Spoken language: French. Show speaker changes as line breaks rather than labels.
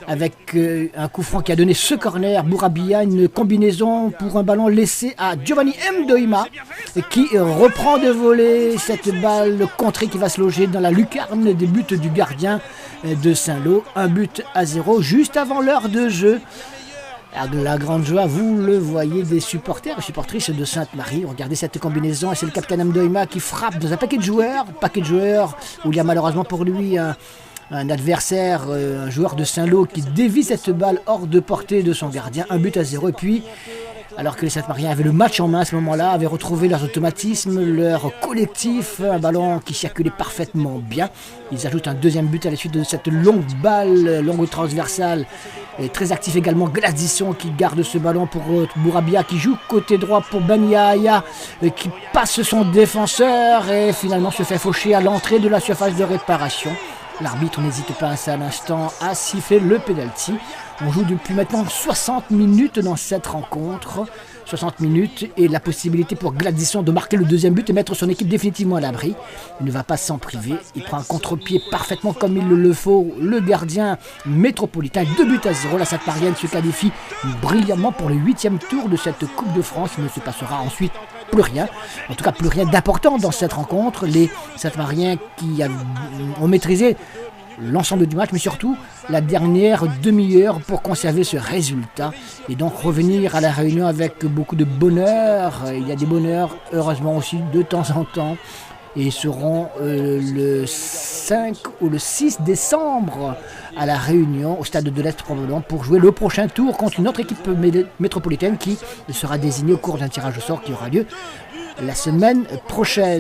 avec un coup franc qui a donné ce corner. Bourabia, une combinaison pour un ballon laissé à Giovanni Mdoima qui reprend de voler cette balle contrée qui va se loger dans la lucarne des buts du gardien de Saint-Lô. 1-0 juste avant l'heure de jeu. La grande joie, vous le voyez, des supporters et supportrices de Sainte-Marie. Regardez cette combinaison, et c'est le capitaine Mdoima qui frappe dans un paquet de joueurs où il y a malheureusement pour lui un adversaire, un joueur de Saint-Lô qui dévie cette balle hors de portée de son gardien. 1-0. Et puis, alors que les Sainte-Mariens avaient le match en main à ce moment-là, avaient retrouvé leurs automatismes, leur collectif, un ballon qui circulait parfaitement bien. Ils ajoutent un deuxième but à la suite de cette longue balle, longue transversale. Et très actif également Gladisson qui garde ce ballon pour Bourabia qui joue côté droit pour Baniaya qui passe son défenseur et finalement se fait faucher à l'entrée de la surface de réparation. L'arbitre n'hésite pas un seul instant à siffler le penalty. On joue depuis maintenant 60 minutes dans cette rencontre. 60 minutes et la possibilité pour Gladisson de marquer le deuxième but et mettre son équipe définitivement à l'abri. Il ne va pas s'en priver. Il prend un contre-pied parfaitement comme il le faut. Le gardien métropolitain, 2-0. La Sainte-Marienne se qualifie brillamment pour le 8e tour de cette Coupe de France. Il ne se passera ensuite plus rien. En tout cas, plus rien d'important dans cette rencontre. Les Sainte-Mariens qui ont maîtrisé l'ensemble du match, mais surtout la dernière demi-heure pour conserver ce résultat et donc revenir à la Réunion avec beaucoup de bonheur. Il y a des bonheurs, heureusement aussi, de temps en temps, et seront le 5 ou le 6 décembre à la Réunion, au stade de l'Est probablement, pour jouer le prochain tour contre une autre équipe métropolitaine qui sera désignée au cours d'un tirage au sort qui aura lieu la semaine prochaine.